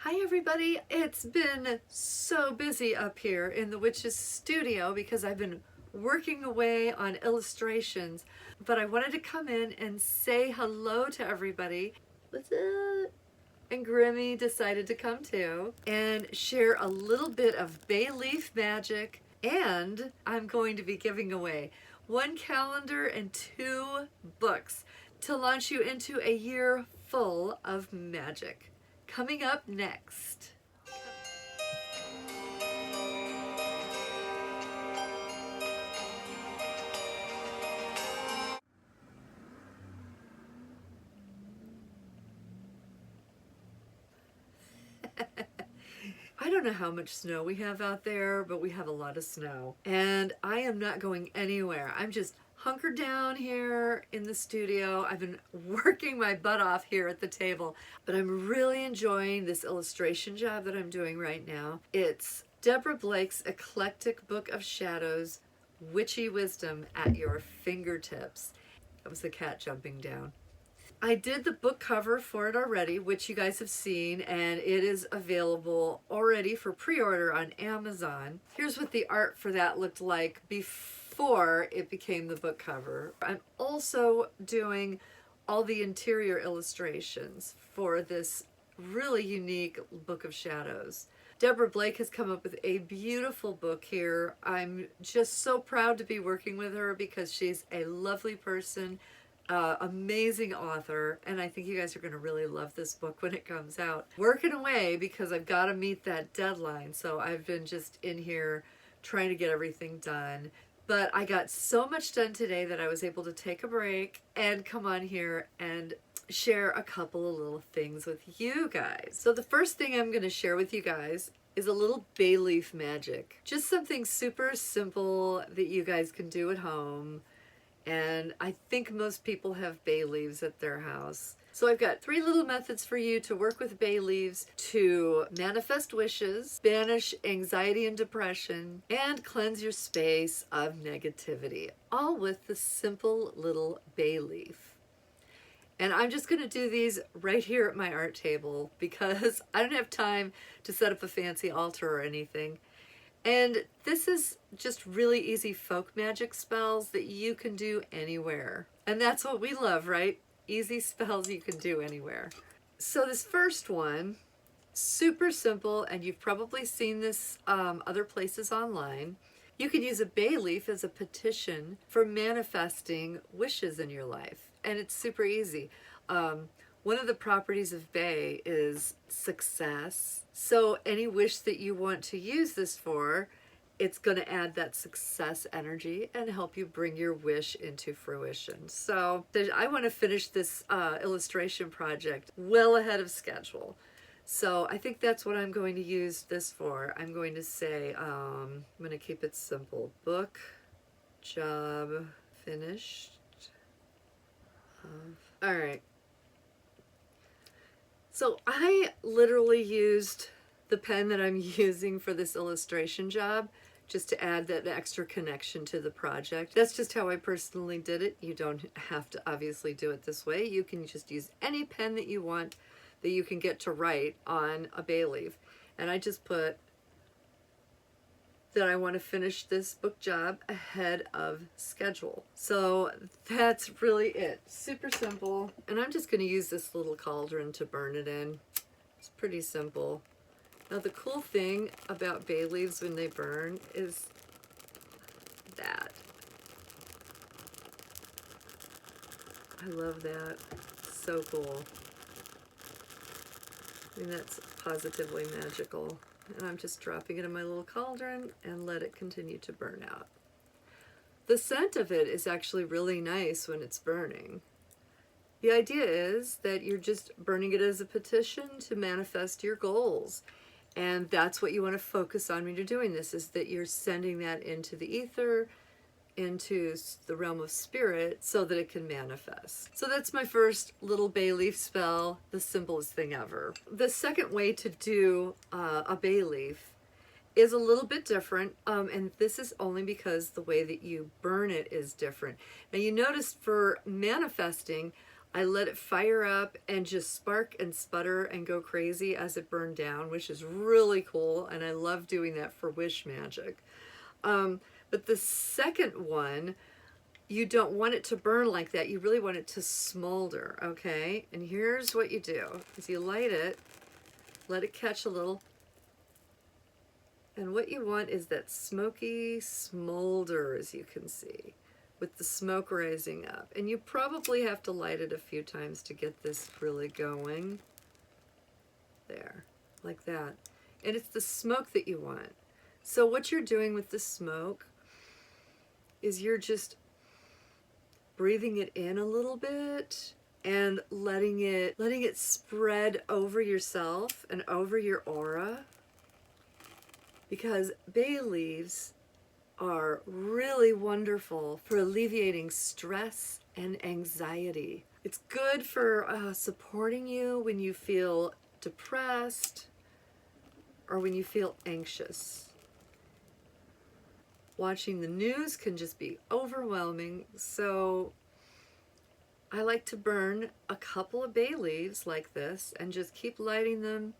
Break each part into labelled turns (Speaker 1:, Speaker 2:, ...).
Speaker 1: Hi everybody, it's been so busy up here in the witch's studio because I've been working away on illustrations, but I wanted to come in and say hello to everybody. What's up? And Grimmy decided to come too and share a little bit of bay leaf magic, and I'm going to be giving away 1 calendar and 2 books to launch you into a year full of magic. Coming up next. I don't know how much snow we have out there, but we have a lot of snow. And I am not going anywhere. I'm just hunkered down here in the studio. I've been working my butt off here at the table, but I'm really enjoying this illustration job that I'm doing right now. It's Deborah Blake's Eclectic Book of Shadows, Witchy Wisdom at Your Fingertips. That was the cat jumping down. I did the book cover for it already, which you guys have seen, and it is available already for pre-order on Amazon. Here's what the art for that looked like before it became the book cover. I'm also doing all the interior illustrations for this really unique Book of Shadows. Deborah Blake has come up with a beautiful book here. I'm just so proud to be working with her because she's a lovely person. Amazing author, and I think you guys are going to really love this book when it comes out. Working away because I've got to meet that deadline, so I've been just in here trying to get everything done. But I got so much done today that I was able to take a break and come on here and share a couple of little things with you guys. So the first thing I'm going to share with you guys is a little bay leaf magic. Just something super simple that you guys can do at home. And I think most people have bay leaves at their house. So I've got 3 little methods for you to work with bay leaves to manifest wishes, banish anxiety and depression, and cleanse your space of negativity, all with the simple little bay leaf. And I'm just going to do these right here at my art table because I don't have time to set up a fancy altar or anything. And this is just really easy folk magic spells that you can do anywhere. And that's what we love, right? Easy spells you can do anywhere. So this first one, super simple, and you've probably seen this other places online. You can use a bay leaf as a petition for manifesting wishes in your life. And it's super easy. One of the properties of bay is success. So any wish that you want to use this for, it's going to add that success energy and help you bring your wish into fruition. So I want to finish this illustration project well ahead of schedule. So I think that's what I'm going to use this for. I'm going to say, I'm going to keep it simple. Book, job, finished. All right. So I literally used the pen that I'm using for this illustration job just to add that extra connection to the project. That's just how I personally did it. You don't have to obviously do it this way. You can just use any pen that you want that you can get to write on a bay leaf. And I just put that I want to finish this book job ahead of schedule. So that's really it. Super simple. And I'm just going to use this little cauldron to burn it in. It's pretty simple. Now the cool thing about bay leaves when they burn is that. I love that. So cool. I mean, that's positively magical. And I'm just dropping it in my little cauldron and let it continue to burn out. The scent of it is actually really nice when it's burning. The idea is that you're just burning it as a petition to manifest your goals. And that's what you want to focus on when you're doing this, is that you're sending that into the ether, into the realm of spirit, so that it can manifest. So that's my first little bay leaf spell, the simplest thing ever. The second way to do a bay leaf is a little bit different, and this is only because the way that you burn it is different. Now you notice for manifesting, I let it fire up and just spark and sputter and go crazy as it burned down, which is really cool, and I love doing that for wish magic. But the second one, you don't want it to burn like that. You really want it to smolder, okay? And here's what you do, is you light it, let it catch a little, and what you want is that smoky smolder, as you can see, with the smoke rising up. And you probably have to light it a few times to get this really going. There, like that. And it's the smoke that you want. So what you're doing with the smoke is you're just breathing it in a little bit and letting it spread over yourself and over your aura, because bay leaves are really wonderful for alleviating stress and anxiety. It's good for supporting you when you feel depressed or when you feel anxious. Watching the news can just be overwhelming, so I like to burn a couple of bay leaves like this and just keep lighting them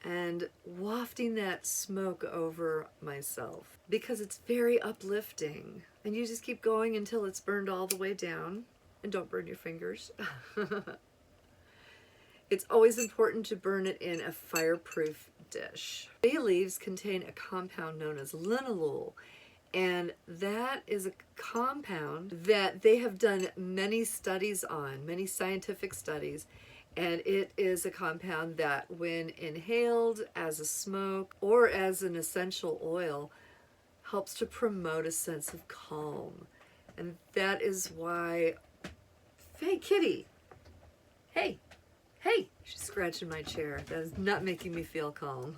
Speaker 1: and wafting that smoke over myself, because it's very uplifting. And you just keep going until it's burned all the way down. And don't burn your fingers. It's always important to burn it in a fireproof dish. Bay leaves contain a compound known as linalool, and that is a compound that they have done many studies on, many scientific studies, and it is a compound that when inhaled as a smoke or as an essential oil helps to promote a sense of calm. And that is why, hey kitty, hey, hey, she's scratching my chair. That is not making me feel calm.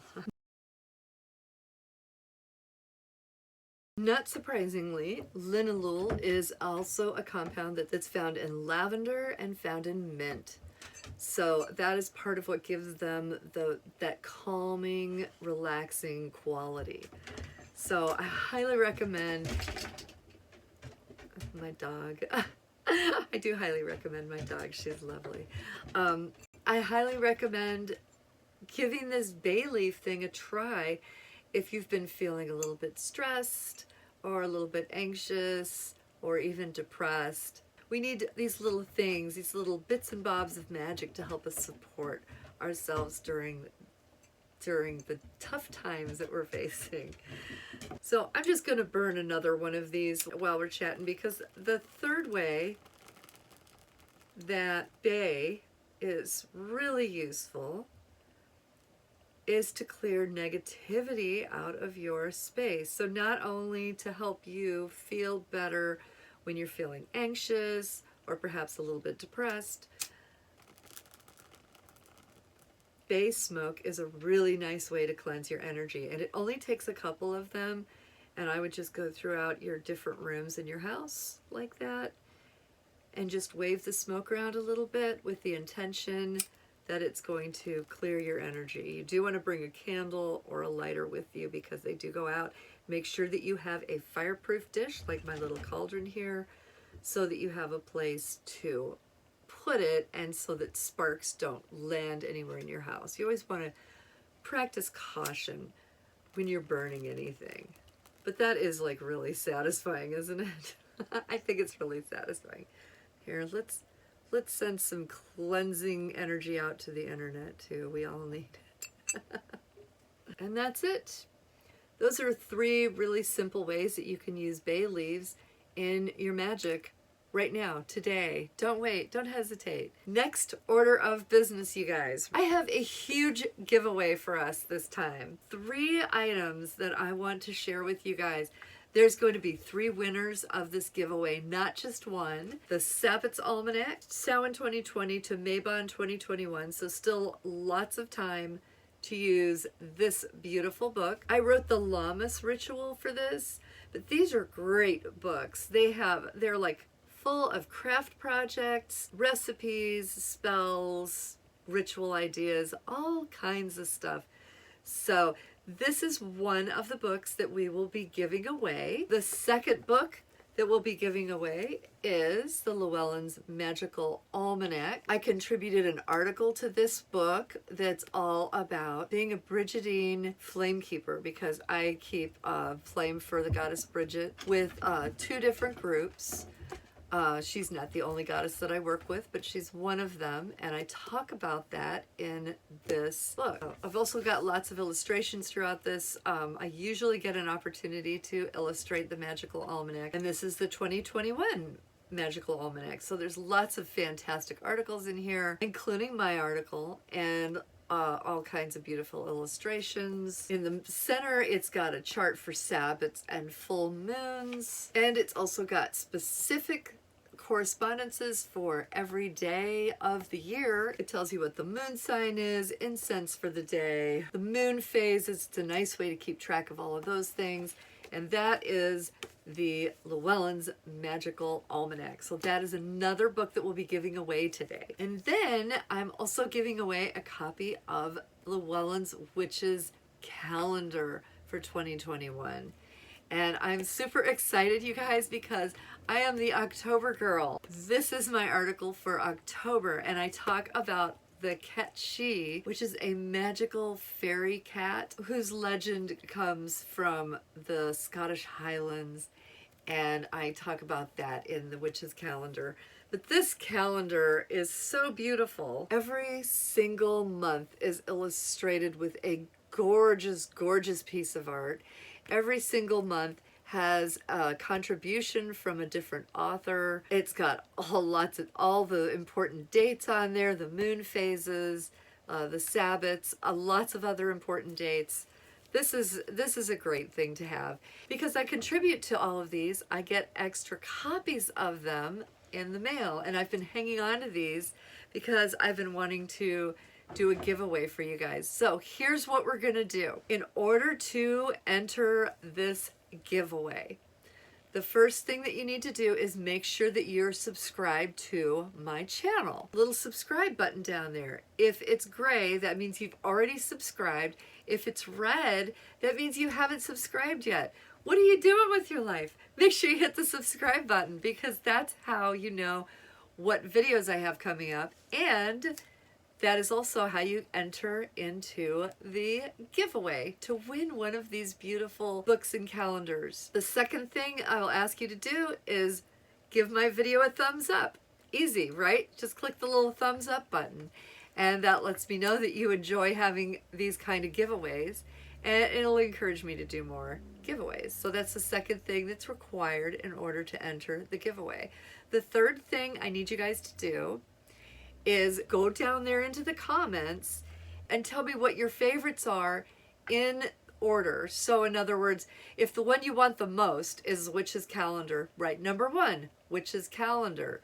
Speaker 1: Not surprisingly, linalool is also a compound that's found in lavender and found in mint. So that is part of what gives them that calming, relaxing quality. So I highly recommend my dog. I do highly recommend my dog. She's lovely. I highly recommend giving this bay leaf thing a try if you've been feeling a little bit stressed or a little bit anxious or even depressed. We need these little things, these little bits and bobs of magic to help us support ourselves during the tough times that we're facing. So I'm just going to burn another one of these while we're chatting, because the third way that bay is really useful is to clear negativity out of your space. So not only to help you feel better when you're feeling anxious or perhaps a little bit depressed, bay smoke is a really nice way to cleanse your energy, and it only takes a couple of them, and I would just go throughout your different rooms in your house like that and just wave the smoke around a little bit with the intention that it's going to clear your energy. You do want to bring a candle or a lighter with you because they do go out. Make sure that you have a fireproof dish like my little cauldron here, so that you have a place to put it and so that sparks don't land anywhere in your house. You always want to practice caution when you're burning anything. But that is like really satisfying, isn't it? I think it's really satisfying. Here, let's send some cleansing energy out to the internet too. We all need it. And that's it. Those are 3 really simple ways that you can use bay leaves in your magic right now, today. Don't wait, don't hesitate. Next order of business, you guys. I have a huge giveaway for us this time. 3 items that I want to share with you guys. There's going to be 3 winners of this giveaway, not just one. The Sabbath's Almanac, Samhain 2020 to Mabon 2021, so still lots of time to use this beautiful book. I wrote the Lammas ritual for this, but these are great books. They're like full of craft projects, recipes, spells, ritual ideas, all kinds of stuff. So this is one of the books that we will be giving away. The second book that we'll be giving away is the LLEWELLYN'S Magical Almanac. I contributed an article to this book that's all about being a Brigidine flamekeeper, because I keep flame for the goddess Bridget with 2 different groups. She's not the only goddess that I work with, but she's one of them, and I talk about that in this book. I've also got lots of illustrations throughout this. I usually get an opportunity to illustrate the Magical Almanac, and this is the 2021 Magical Almanac. So there's lots of fantastic articles in here, including my article, and all kinds of beautiful illustrations. In the center, it's got a chart for Sabbats and full moons, and it's also got specific correspondences for every day of the year. It tells you what the moon sign is, incense for the day, the moon phases. It's a nice way to keep track of all of those things, and that is the LLEWELLYN'S Magical Almanac. So that is another book that we'll be giving away today. And then I'm also giving away a copy of LLEWELLYN'S Witches Calendar for 2021. And I'm super excited, you guys, because I am the October girl. This is my article for October, and I talk about the Catchee, which is a magical fairy cat whose legend comes from the Scottish Highlands, and I talk about that in the Witch's Calendar. But this calendar is so beautiful. Every single month is illustrated with a gorgeous, gorgeous piece of art. Every single month has a contribution from a different author. It's got all the important dates on there, the moon phases, the Sabbats, lots of other important dates. This is a great thing to have. Because I contribute to all of these, I get extra copies of them in the mail, and I've been hanging on to these because I've been wanting to do a giveaway for you guys. So here's what we're gonna do. In order to enter this giveaway, the first thing that you need to do is make sure that you're subscribed to my channel. Little subscribe button down there. If it's gray, that means you've already subscribed. If it's red, that means you haven't subscribed yet. What are you doing with your life? Make sure you hit the subscribe button, because that's how you know what videos I have coming up, and that is also how you enter into the giveaway to win one of these beautiful books and calendars. The second thing I'll ask you to do is give my video a thumbs up. Easy, right? Just click the little thumbs up button, and that lets me know that you enjoy having these kind of giveaways, and it'll encourage me to do more giveaways. So that's the second thing that's required in order to enter the giveaway. The third thing I need you guys to do is go down there into the comments and tell me what your favorites are in order. So in other words, if the one you want the most is Witch's Calendar, write number 1, Witch's Calendar.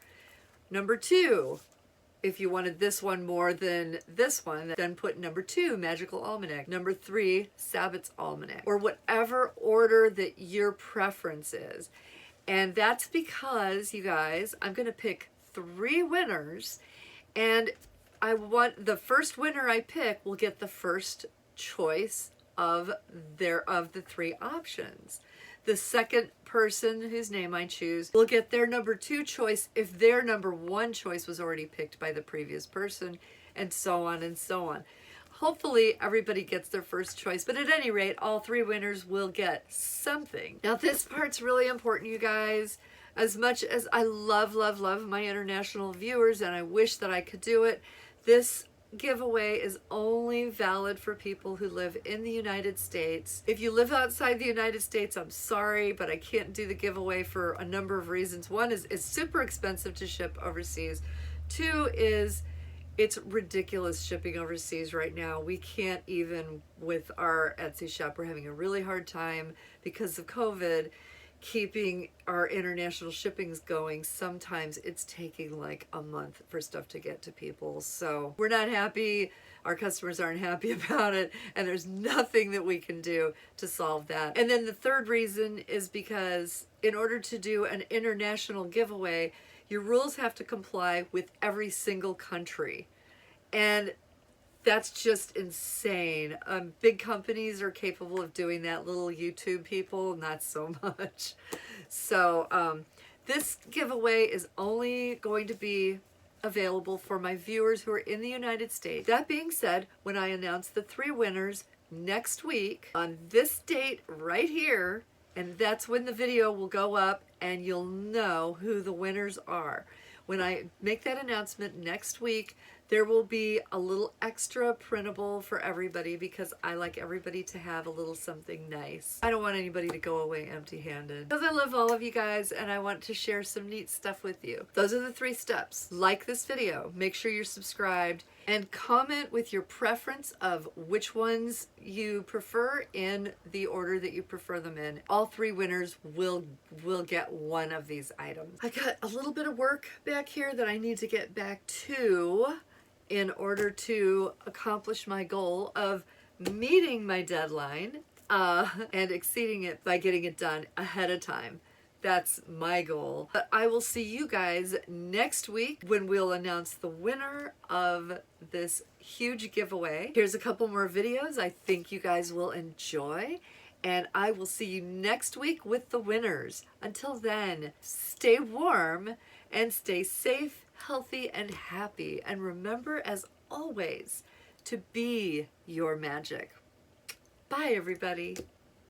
Speaker 1: Number 2, if you wanted this one more than this one, then put number 2, Magical Almanac. Number 3, Sabbat's Almanac, or whatever order that your preference is. And that's because, you guys, I'm gonna pick 3 winners, and I want the first winner I pick will get the first choice of the 3 options. The second person whose name I choose will get their number 2 choice if their number 1 choice was already picked by the previous person, and so on and so on. Hopefully everybody gets their first choice, but at any rate, all 3 winners will get something. Now this part's really important, you guys. As much as I love, love, love my international viewers, and I wish that I could do it, this giveaway is only valid for people who live in the United States. If you live outside the United States, I'm sorry, but I can't do the giveaway for a number of reasons. One is it's super expensive to ship overseas. 2 is it's ridiculous shipping overseas right now. We can't even, with our Etsy shop, we're having a really hard time because of COVID keeping our international shippings going. Sometimes it's taking like a month for stuff to get to people. So we're not happy. Our customers aren't happy about it. And there's nothing that we can do to solve that. And then the third reason is because in order to do an international giveaway, your rules have to comply with every single country. And That's just insane. Big companies are capable of doing that. Little YouTube people, not so much. So this giveaway is only going to be available for my viewers who are in the United States. That being said, when I announce the 3 winners next week on this date right here, and that's when the video will go up and you'll know who the winners are. When I make that announcement next week, there will be a little extra printable for everybody because I like everybody to have a little something nice. I don't want anybody to go away empty-handed because I love all of you guys and I want to share some neat stuff with you. Those are the 3 steps. Like this video, make sure you're subscribed, and comment with your preference of which ones you prefer in the order that you prefer them in. All 3 winners will get one of these items. I got a little bit of work back here that I need to get back to in order to accomplish my goal of meeting my deadline and exceeding it by getting it done ahead of time. That's my goal. But I will see you guys next week when we'll announce the winner of this huge giveaway. Here's a couple more videos I think you guys will enjoy, and I will see you next week with the winners. Until then, stay warm and stay safe, healthy, and happy. And remember, as always, to be your magic. Bye, everybody.